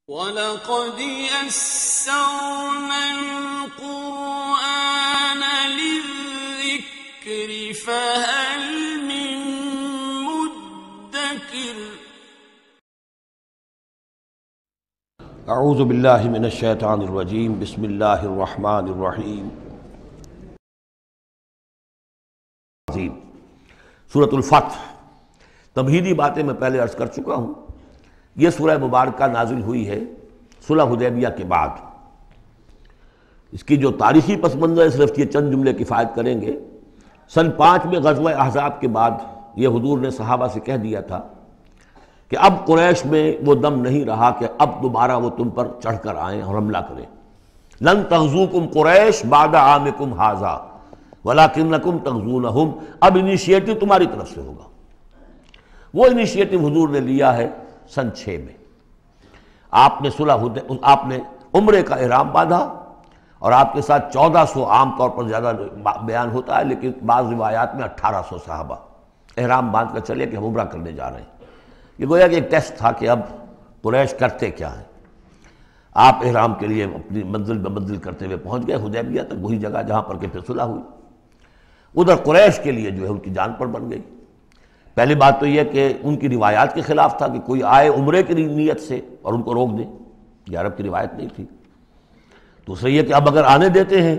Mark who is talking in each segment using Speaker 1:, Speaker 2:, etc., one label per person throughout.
Speaker 1: وَلَقَدْ يَسَّرْنَا الْقُرْآنَ لِلذِّكْرِ فَهَلْ مِن مُّدَّكِرٍ
Speaker 2: اعوذ باللہ من الشیطان الرجیم بسم اللہ الرحمن الرحیم سورۃ الفتح۔ تمہیدی باتیں میں پہلے عرض کر چکا ہوں۔ یہ سورہ مبارکہ نازل ہوئی ہے صلح حدیبیہ کے بعد۔ اس کی جو تاریخی پس منظر ہے صرف یہ چند جملے کفایت کریں گے۔ سن 5 میں غزوہ احزاب کے بعد یہ حضور نے صحابہ سے کہہ دیا تھا کہ اب قریش میں وہ دم نہیں رہا کہ اب دوبارہ وہ تم پر چڑھ کر آئیں اور حملہ کریں۔ لن تغزوکم قریش بعد عامکم ھذا ولکنکم تغزونہم۔ اب انیشیٹو تمہاری طرف سے ہوگا۔ وہ انیشیٹو حضور نے لیا ہے سن 6 میں۔ آپ نے عمرے کا احرام باندھا اور آپ کے ساتھ 1400، عام طور پر زیادہ بیان ہوتا ہے لیکن بعض روایات میں 1800 صحابہ احرام باندھ کر چلے کہ ہم عمرہ کرنے جا رہے ہیں۔ یہ گویا کہ ایک ٹیسٹ تھا کہ اب قریش کرتے کیا ہیں۔ آپ احرام کے لیے اپنی منزل بہ منزل کرتے ہوئے پہنچ گئے حدیبیہ تک، وہی جگہ جہاں پر کہ پھر صلح ہوئی۔ ادھر قریش کے لیے جو ہے ان کی جان پر بن گئی۔ پہلی بات تو یہ کہ ان کی روایات کے خلاف تھا کہ کوئی آئے عمرے کی نیت سے اور ان کو روک دے، یہ عرب کی روایت نہیں تھی۔ دوسرا یہ کہ اب اگر آنے دیتے ہیں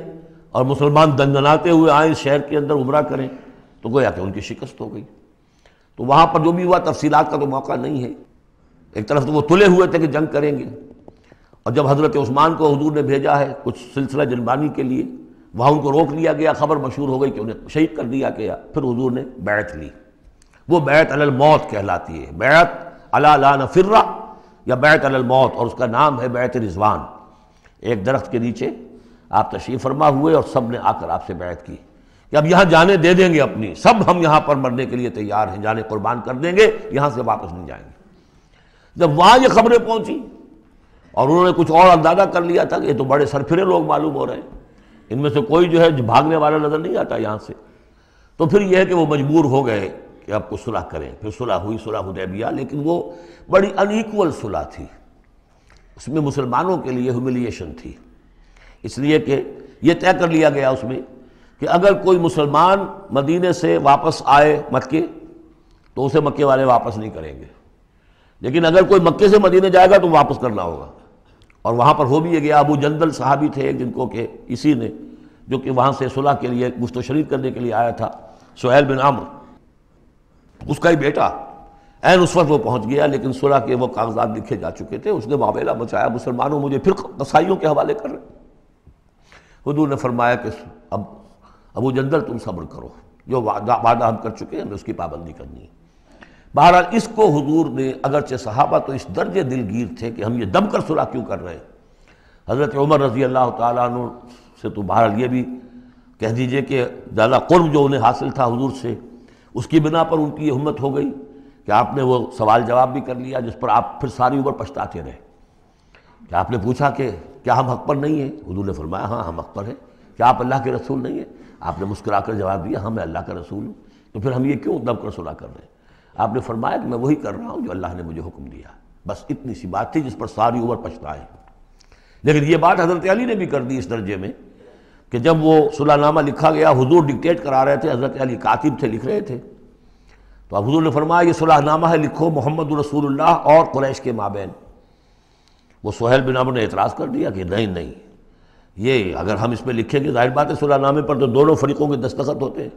Speaker 2: اور مسلمان دندناتے ہوئے آئیں اس شہر کے اندر عمرہ کریں تو گویا کہ ان کی شکست ہو گئی۔ تو وہاں پر جو بھی ہوا تفصیلات کا تو موقع نہیں ہے۔ ایک طرف تو وہ تلے ہوئے تھے کہ جنگ کریں گے، اور جب حضرت عثمان کو حضور نے بھیجا ہے کچھ سلسلہ جنبانی کے لیے، وہاں ان کو روک لیا گیا، خبر مشہور ہو گئی کہ انہیں شہید کر دیا گیا۔ پھر حضور نے بیعت لی، وہ بیعت علی الموت کہلاتی ہے، بیعت علی لا نفر یا بیعت علی الموت، اور اس کا نام ہے بیعت رضوان۔ ایک درخت کے نیچے آپ تشریف فرما ہوئے اور سب نے آ کر آپ سے بیعت کی کہ اب یہاں جانیں دے دیں گے اپنی، سب ہم یہاں پر مرنے کے لیے تیار ہیں، جانیں قربان کر دیں گے، یہاں سے واپس نہیں جائیں گے۔ جب وہاں یہ خبریں پہنچی اور انہوں نے کچھ اور اندازہ کر لیا تھا کہ یہ تو بڑے سرفرے لوگ معلوم ہو رہے ہیں، ان میں سے کوئی جو ہے بھاگنے والا نظر نہیں آتا یہاں سے، تو پھر یہ ہے کہ وہ مجبور ہو گئے کہ اب کو صلح کریں۔ پھر صلح ہوئی، صلح حدیبیہ، لیکن وہ بڑی ان ایکول صلح تھی، اس میں مسلمانوں کے لیے ہیوملیشن تھی، اس لیے کہ یہ طے کر لیا گیا اس میں کہ اگر کوئی مسلمان مدینے سے واپس آئے مکے تو اسے مکے والے واپس نہیں کریں گے، لیکن اگر کوئی مکے سے مدینے جائے گا تو واپس کرنا ہوگا۔ اور وہاں پر ہو بھی گیا۔ ابو جندل صحابی تھے جن کو کہ اسی نے، جو کہ وہاں سے صلح کے لیے گفت و شنید کرنے کے لیے آیا تھا، سہیل بن عمرو، اس کا ہی بیٹا عین اس وقت وہ پہنچ گیا، لیکن صلح کے وہ کاغذات لکھے جا چکے تھے۔ اس نے معاملہ مچایا، مسلمانوں مجھے پھر قصائیوں کے حوالے کر رہے۔ حضور نے فرمایا کہ اب ابو جندل تم صبر کرو، جو وعدہ ہم کر چکے ہیں اس کی پابندی کرنی ہے۔ بہرحال اس کو حضور نے، اگرچہ صحابہ تو اس درجے دلگیر تھے کہ ہم یہ دم کر صلح کیوں کر رہے ہیں۔ حضرت عمر رضی اللہ تعالیٰ عنہ سے تو بہرحال یہ بھی کہہ دیجئے کہ زیادہ قرب جو انہیں حاصل تھا حضور سے، اس کی بنا پر ان کی یہ ہمت ہو گئی کہ آپ نے وہ سوال جواب بھی کر لیا جس پر آپ پھر ساری عمر پچھتاتے رہے۔ کہ آپ نے پوچھا کہ کیا ہم حق پر نہیں ہیں؟ حضور نے فرمایا ہاں ہم حق پر ہیں۔ کیا آپ اللہ کے رسول نہیں ہیں؟ آپ نے مسکرا کر جواب دیا ہاں میں اللہ کا رسول ہوں۔ تو پھر ہم یہ کیوں دب کر صلح کر رہے ہیں؟ آپ نے فرمایا کہ میں وہی کر رہا ہوں جو اللہ نے مجھے حکم دیا۔ بس اتنی سی بات تھی جس پر ساری عمر پچھتائے۔ لیکن یہ بات حضرت علی نے بھی کر دی اس درجے میں کہ جب وہ صلح نامہ لکھا گیا، حضور ڈکٹیٹ کرا رہے تھے، حضرت علی کاتب تھے، لکھ رہے تھے، تو اب حضور نے فرمایا یہ صلح نامہ ہے، لکھو محمد رسول اللہ اور قریش کے مابین۔ وہ سہیل بن عمرو نے اعتراض کر دیا کہ نہیں، یہ اگر ہم اس میں لکھیں گے ظاہر بات ہے صلح نامے پر تو دونوں فریقوں کے دستخط ہوتے ہیں،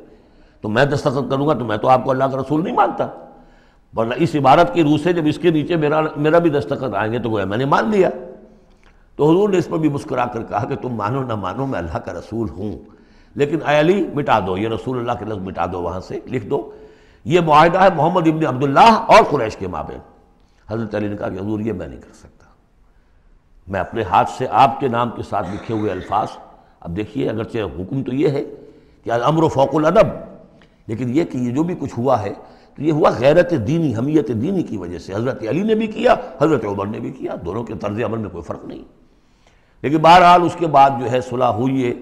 Speaker 2: تو میں دستخط کروں گا تو میں تو آپ کو اللہ کا رسول نہیں مانتا، ورنہ اس عبارت کی روح سے جب اس کے نیچے میرا بھی دستخط آئیں گے تو گویا میں نے مان لیا۔ تو حضور نے اس پر بھی مسکرا کر کہا کہ تم مانو نہ مانو میں اللہ کا رسول ہوں، لیکن اے علی مٹا دو یہ رسول اللہ کے لفظ، مٹا دو، وہاں سے لکھ دو یہ معاہدہ ہے محمد ابن عبداللہ اور قریش کے مابین۔ حضرت علی نے کہا کہ حضور یہ میں نہیں کر سکتا، میں اپنے ہاتھ سے آپ کے نام کے ساتھ لکھے ہوئے الفاظ، اب دیکھیے اگرچہ حکم تو یہ ہے کہ الامر فوق الادب، لیکن یہ کہ یہ جو بھی کچھ ہوا ہے تو یہ ہوا غیرت دینی، حمیت دینی کی وجہ سے۔ حضرت علی نے بھی کیا، حضرت عمر نے بھی کیا، دونوں کے طرز عمل میں کوئی فرق نہیں۔ لیکن بہرحال اس کے بعد جو ہے صلح ہوئی ہے،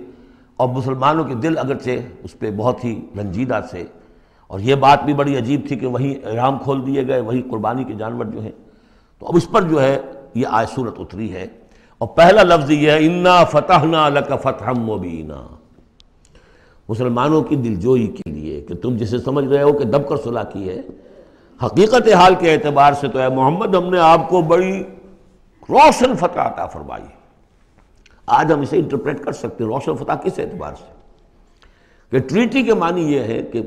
Speaker 2: اور مسلمانوں کے دل اگرچہ اس پہ بہت ہی رنجیدہ تھے، اور یہ بات بھی بڑی عجیب تھی کہ وہیں احرام کھول دیے گئے، وہیں قربانی کے جانور جو ہیں، تو اب اس پر جو ہے یہ آیت سورت اتری ہے، اور پہلا لفظ یہ ہے انا فتحنا لک فتحا مبینا، مسلمانوں کی دلجوئی کے لیے کہ تم جسے سمجھ رہے ہو کہ دب کر صلح کی ہے، حقیقت حال کے اعتبار سے تو اے محمد ہم نے آپ کو بڑی روشن فتح عطا فرمائی۔ آج ہم اسے انٹرپریٹ کر سکتے ہیں روشن فتح کس اعتبار سے کہ ٹریٹی کے معنی یہ ہے کہ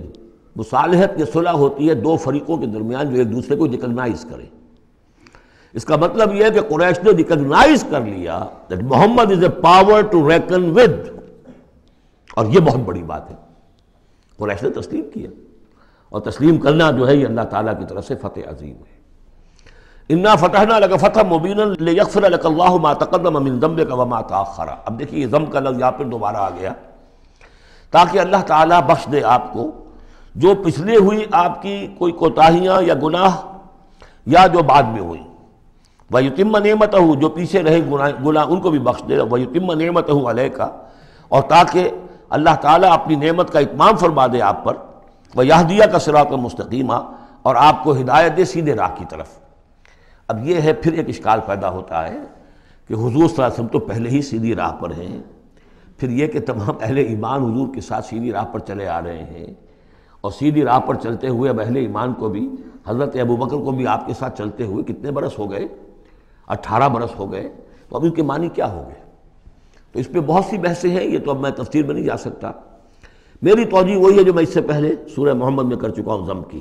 Speaker 2: مصالحت یا صلح ہوتی ہے دو فریقوں کے درمیان جو ایک دوسرے کو ریکگنائز کریں۔ اس کا مطلب یہ ہے کہ قریش نے ریکگنائز کر لیا that Muhammad is a power to reckon with، اور یہ بہت بڑی بات ہے، قریش نے تسلیم کیا، اور تسلیم کرنا جو ہے یہ اللہ تعالیٰ کی طرف سے فتح عظیم ہے۔ انا فتحنا لک فتحا مبینا لیغفر لک اللہ ما تقدم من ذنبک وما تاخر۔ اب دیکھیے یہ ذنب کا لفظ یہاں پر دوبارہ آ گیا تاکہ اللہ تعالیٰ بخش دے آپ کو جو پچھلے ہوئی آپ کی کوئی کوتاہیاں یا گناہ یا جو بعد میں ہوئی، وَيُتِمَّ نِعْمَتَهُ جو پیچھے رہے گناہ ان کو بھی بخش دے، وَيُتِمَّ نِعْمَتَهُ عَلَيْكَ اور تاکہ اللہ تعالیٰ اپنی نعمت کا اتمام فرما دے آپ پر، وَيَهْدِيَكَ صِرَاطًا مُسْتَقِيمًا اور آپ کو ہدایت دے سیدھے راہ کی طرف۔ اب یہ ہے پھر ایک اشکال پیدا ہوتا ہے کہ حضور صلی اللہ علیہ وسلم تو پہلے ہی سیدھی راہ پر ہیں، پھر یہ کہ تمام اہل ایمان حضور کے ساتھ سیدھی راہ پر چلے آ رہے ہیں، اور سیدھی راہ پر چلتے ہوئے اب اہل ایمان کو بھی حضرت ابوبکر کو بھی آپ کے ساتھ چلتے ہوئے کتنے برس ہو گئے؟ 18 برس ہو گئے، تو اب ان کے معنی کیا ہو گئے؟ تو اس پہ بہت سی بحثیں ہیں، یہ تو اب میں تفسیر میں نہیں جا سکتا۔ میری توجہ وہی ہے جو میں اس سے پہلے سورہ محمد میں کر چکا ہوں ضم کی،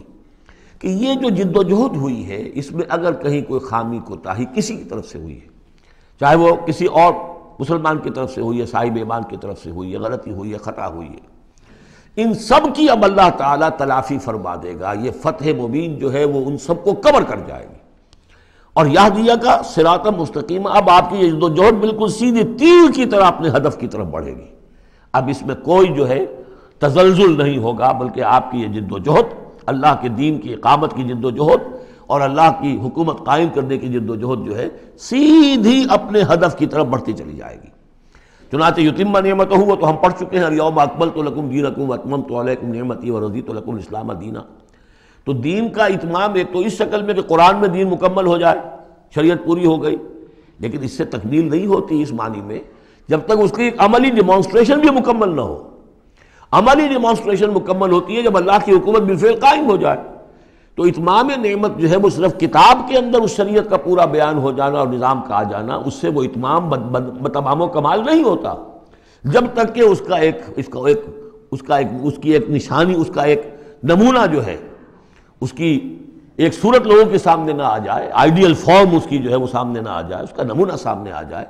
Speaker 2: کہ یہ جو جد و جہد ہوئی ہے اس میں اگر کہیں کوئی خامی کوتاہی کسی کی طرف سے ہوئی ہے، چاہے وہ کسی اور مسلمان کی طرف سے ہوئی ہے، صاحب ایمان کی طرف سے ہوئی ہے، غلطی ہوئی ہے، خطا ہوئی ہے، ان سب کی اب اللہ تعالیٰ تلافی فرما دے گا۔ یہ فتح مبین جو ہے وہ ان سب کو کور کر جائے گی، اور یہدیہ کا صراط مستقیم، اب آپ کی یہ جد و جہد بالکل سیدھی تیر کی طرح اپنے ہدف کی طرف بڑھے گی۔ اب اس میں کوئی جو ہے تزلزل نہیں ہوگا، بلکہ آپ کی یہ جد و جہد، اللہ کے دین کی اقامت کی جد و جہد اور اللہ کی حکومت قائم کرنے کی جد و جہد جو ہے سیدھی اپنے ہدف کی طرف بڑھتی چلی جائے گی۔ چنانچہ یتم نعمتہ وہ تو ہم پڑھ چکے ہیں، الیوم اکملت لکم دینکم واتممت علیکم نعمتی ورضیت لکم الاسلام دینا۔ تو دین کا اتمام ایک تو اس شکل میں کہ قرآن میں دین مکمل ہو جائے، شریعت پوری ہو گئی، لیکن اس سے تکمیل نہیں ہوتی اس معنی میں جب تک اس کی ایک عملی ڈیمانسٹریشن بھی مکمل نہ ہو۔ عملی ڈیمانسٹریشن مکمل ہوتی ہے جب اللہ کی حکومت بالفعل قائم ہو جائے۔ تو اتمام نعمت جو ہے وہ صرف کتاب کے اندر اس شریعت کا پورا بیان ہو جانا اور نظام کا آ جانا، اس سے وہ اتمام تمام و کمال نہیں ہوتا جب تک کہ اس کی ایک نشانی، اس کا ایک نمونہ جو ہے، اس کی ایک صورت لوگوں کے سامنے نہ آ جائے، آئیڈیل فارم اس کی جو ہے وہ سامنے نہ آ جائے، اس کا نمونہ سامنے آ جائے۔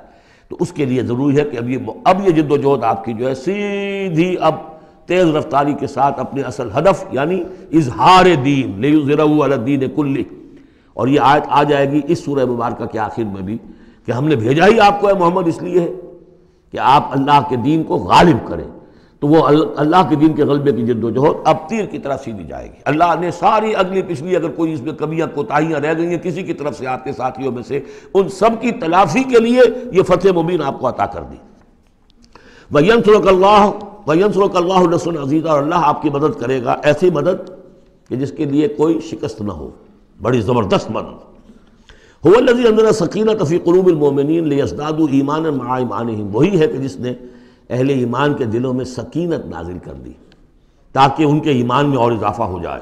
Speaker 2: تو اس کے لیے ضروری ہے کہ اب یہ جد و جہد آپ کی جو ہے سیدھی اب تیز رفتاری کے ساتھ اپنے اصل ہدف یعنی اظہار دین لیظہرہ علی الدین کلہ، اور یہ آیت آ جائے گی اس سورہ مبارکہ کے آخر میں بھی کہ ہم نے بھیجا ہی آپ کو اے محمد اس لیے ہے کہ آپ اللہ کے دین کو غالب کریں۔ تو وہ اللہ کے دین کے غلبے کی جد و جہد اب تیر کی طرح سیدھی جائے گی۔ اللہ نے ساری اگلی پچھلی اگر کوئی اس میں کمیاں کوتاہیاں رہ گئی ہیں کسی کی طرف سے آپ کے ساتھیوں میں سے، ان سب کی تلافی کے لیے یہ فتح مبین آپ کو عطا کر دی۔ وَيَنْصُرَكَ اللَّهُ نَصْرًا عَزِيزًا اور اللہ آپ کی مدد کرے گا ایسی مدد کہ جس کے لیے کوئی شکست نہ ہو، بڑی زبردست مدد۔ هُوَ الَّذِي أَنزَلَ السَّكِينَةَ فِي قُلُوبِ الْمُؤْمِنِينَ لِيَزْدَادُوا إِيمَانًا مَعَ إِيمَانِهِمْ، وہی ہے کہ جس نے اہل ایمان کے دلوں میں سکینت نازل کر دی تاکہ ان کے ایمان میں اور اضافہ ہو جائے،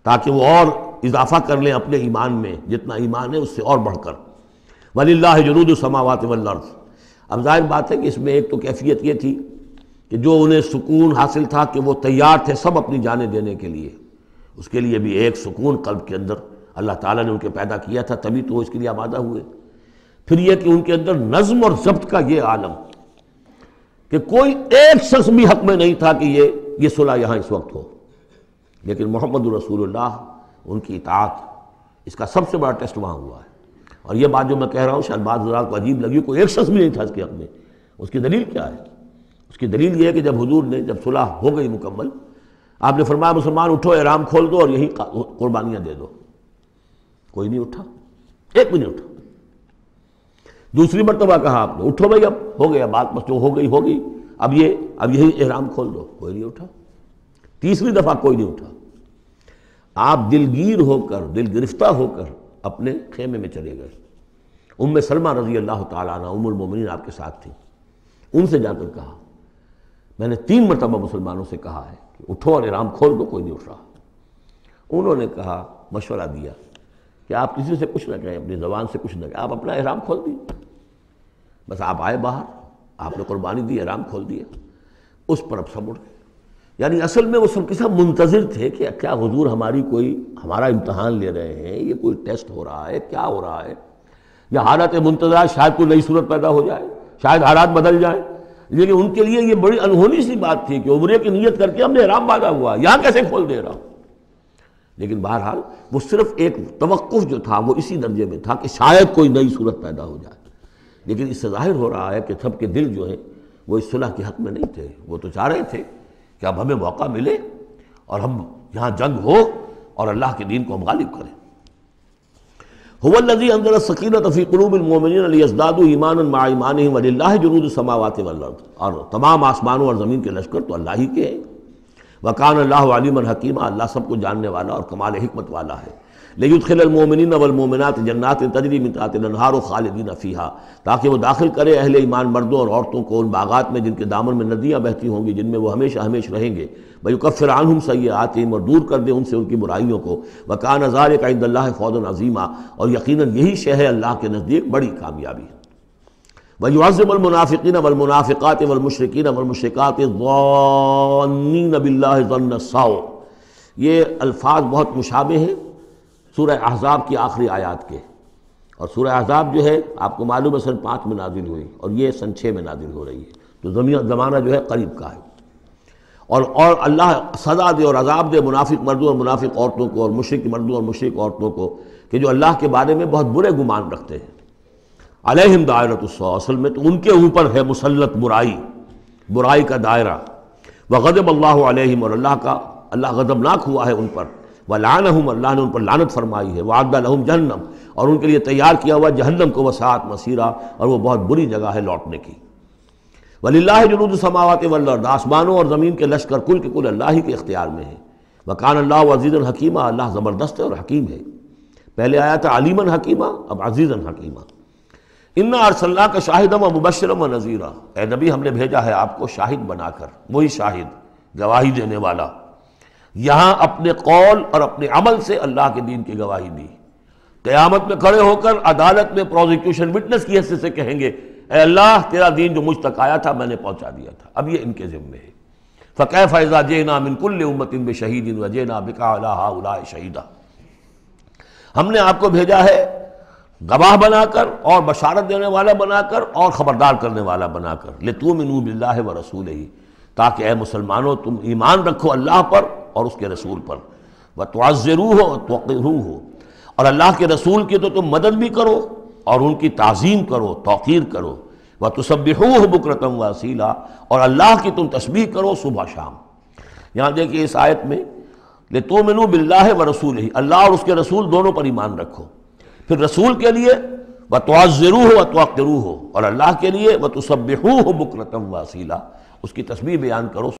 Speaker 2: تاکہ وہ اور اضافہ کر لیں اپنے ایمان میں، جتنا ایمان ہے اس سے اور بڑھ کر۔ وَلِلَّهِ جُنُودُ السَّمَاوَاتِ وَالْأَرْضِ۔ اب ظاہر بات ہے کہ اس میں ایک تو کیفیت یہ تھی کہ جو انہیں سکون حاصل تھا کہ وہ تیار تھے سب اپنی جانیں دینے کے لیے، اس کے لیے بھی ایک سکون قلب کے اندر اللہ تعالیٰ نے ان کے پیدا کیا تھا، تبھی تو وہ اس کے لیے آمادہ ہوئے۔ پھر یہ کہ ان کے اندر نظم اور ضبط کا یہ عالم کہ کوئی ایک شخص بھی حق میں نہیں تھا کہ یہ صلح یہاں اس وقت ہو، لیکن محمد رسول اللہ ان کی اطاعت اس کا سب سے بڑا ٹیسٹ وہاں ہوا ہے۔ اور یہ بات جو میں کہہ رہا ہوں شاید بعض حضرات کو عجیب لگی، کوئی ایک شخص بھی نہیں تھا اس کے حق میں۔ اس کی دلیل کیا ہے؟ اس کی دلیل یہ ہے کہ جب حضور نے جب صلح ہو گئی مکمل، آپ نے فرمایا مسلمان اٹھو، احرام کھول دو اور یہی قربانیاں دے دو۔ کوئی نہیں اٹھا، ایک بھی نہیں اٹھا۔ دوسری مرتبہ کہا آپ نے اٹھو بھائی، اب ہو گیا بات، بس جو ہو گئی ہوگی، اب یہی احرام کھول دو، کوئی نہیں اٹھا۔ تیسری دفعہ کوئی نہیں اٹھا۔ آپ دلگیر ہو کر، دل گرفتہ ہو کر اپنے خیمے میں چلے گئے، ام سلمہ رضی اللہ تعالیٰ عنہ ام المومنین آپ کے ساتھ تھیں، ان سے جا کر کہا میں نے 3 مرتبہ مسلمانوں سے کہا ہے کہ اٹھو اور احرام کھول دو، کوئی نہیں اٹھ رہا۔ انہوں نے کہا، مشورہ دیا کہ آپ کسی سے کچھ نہ کہیں، اپنی زبان سے کچھ نہ کہیں، آپ اپنا احرام کھول دیے، بس آپ آئے باہر، آپ نے قربانی دی، احرام کھول دیا۔ اس پر اب سب اٹھ گئے۔ یعنی اصل میں وہ سب کے سب منتظر تھے کہ کیا حضور ہمارا امتحان لے رہے ہیں، یہ کوئی ٹیسٹ ہو رہا ہے، کیا ہو رہا ہے، یا حالت منتظر شاید کوئی نئی صورت پیدا ہو جائے، شاید حالات بدل جائیں۔ لیکن ان کے لیے یہ بڑی انہونی سی بات تھی کہ عمرے کی نیت کر کے ہم نے احرام باندھا ہوا، یہاں کیسے کھول دے رہا ہوں۔ لیکن بہرحال وہ صرف ایک توقف جو تھا وہ اسی درجے میں تھا کہ شاید کوئی نئی صورت پیدا ہو جائے۔ لیکن اس سے ظاہر ہو رہا ہے کہ سب کے دل جو ہیں وہ اس صلح کے حق میں نہیں تھے، وہ تو چاہ رہے تھے کہ اب ہمیں موقع ملے اور ہم یہاں جنگ ہو اور اللہ کے دین کو ہم غالب کریں۔ هو الذی انزل السکینۃ فی قلوب المؤمنین لیزدادوا ایمانا مع ایمانہم وللہ جنود السماوات والارض، اور تمام آسمانوں اور زمین کے لشکر تو اللہ ہی کے ہیں۔ وکان اللہ علیما حکیما، اللہ سب کو جاننے والا اور کمال حکمت والا ہے۔ لیدخل المؤمنین والمؤمنات جنات تجری من تحتها الانہار خالدین فیہا، تاکہ وہ داخل کرے اہل ایمان مردوں اور عورتوں کو ان باغات میں جن کے دامن میں ندیاں بہتی ہوں گی، جن میں وہ ہمیشہ ہمیش رہیں گے۔ ویکفر عنہم سیئاتہم، اور دور کر دے ان سے ان کی برائیوں کو۔ وکان ذلک عند اللہ فوزا عظیما، اور یقیناً یہی شے ہے اللہ کے نزدیک بڑی کامیابی۔ وَيُعَذِّبُ الْمُنَافِقِينَ وَالْمُنَافِقَاتِ وَالْمُشْرِكِينَ وَالْمُشْرِكَاتِ الظَّانِّينَ بِاللَّهِ ظَنَّ السَّوْءِ، یہ الفاظ بہت مشابہ ہیں سورہ احزاب کی آخری آیات کے، اور سورہ احزاب جو ہے آپ کو معلوم ہے سن 5 میں نازل ہوئی اور یہ سن 6 میں نازل ہو رہی ہے، تو زمانہ جو ہے قریب کا ہے۔ اور اللہ سزا دے اور عذاب دے منافق مردوں اور منافق عورتوں کو، اور مشرک مردوں اور مشرک عورتوں کو، کہ جو اللہ کے بارے میں بہت برے گمان رکھتے ہیں۔ علیہم دائرۃ السوء، اصل میں تو ان کے اوپر ہے مسلط برائی کا دائرہ۔ وغضب اللہ علیہم، اور اللہ غضبناک ہوا ہے ان پر۔ ولعنہم، اللہ نے ان پر لعنت فرمائی ہے۔ وعد لہم جہنم، اور ان کے لیے تیار کیا ہوا جہنم کو، وساعت مصیرا، اور وہ بہت بری جگہ ہے لوٹنے کی۔ وللہ جنود السماوات والارض، آسمانوں اور زمین کے لشکر کل کے کل اللہ ہی کے اختیار میں ہیں۔ وکان اللہ عزیزا حکیما، اللہ زبردست ہے اور حکیم ہے۔ پہلے آیا تھا علیما حکیما، اب عزیزا حکیما۔ انا ارسلناک شاہدا ومبشرا ونذیرا، اے نبی ہم نے بھیجا ہے آپ کو شاہد بنا کر، وہی شاہد گواہی دینے والا۔ یہاں اپنے قول اور اپنے عمل سے اللہ کے دین کی گواہی دی۔ قیامت میں کھڑے ہو کر عدالت میں پروزیکیوشن وٹنس کی حیثیت سے کہیں گے اے اللہ تیرا دین جو مجھ تک آیا تھا میں نے پہنچا دیا تھا، اب یہ ان کے ذمہ ہے۔ فکیف اذا جئنا من کل امۃ بشہید وجئنا بک علی ہؤلاء شہیدا، ہم نے آپ کو بھیجا ہے گواہ بنا کر اور بشارت دینے والا بنا کر اور خبردار کرنے والا بنا کر، لتؤمنوا باللہ ورسولہ، تاکہ اے مسلمانوں تم ایمان رکھو اللہ پر اور اس کے رسول پر، وتعزروہ وتوقروہ، اور اللہ کے رسول کی تو تم مدد بھی کرو اور ان کی تعظیم کرو، توقیر کرو، وتسبحوہ بکرۃ واصیلا، اور اللہ کی تم تسبیح کرو صبح شام۔ یہاں دیکھیے اس آیت میں لتؤمنوا باللہ ورسولہ، اللہ اور اس کے رسول دونوں پر ایمان رکھو، پھر رسول کے لیے وتعزروہ وتوقروہ، اور اللہ کے لیے وتسبحوہ بکرۃ واصیلا، اس کی تسبیح بیان کرو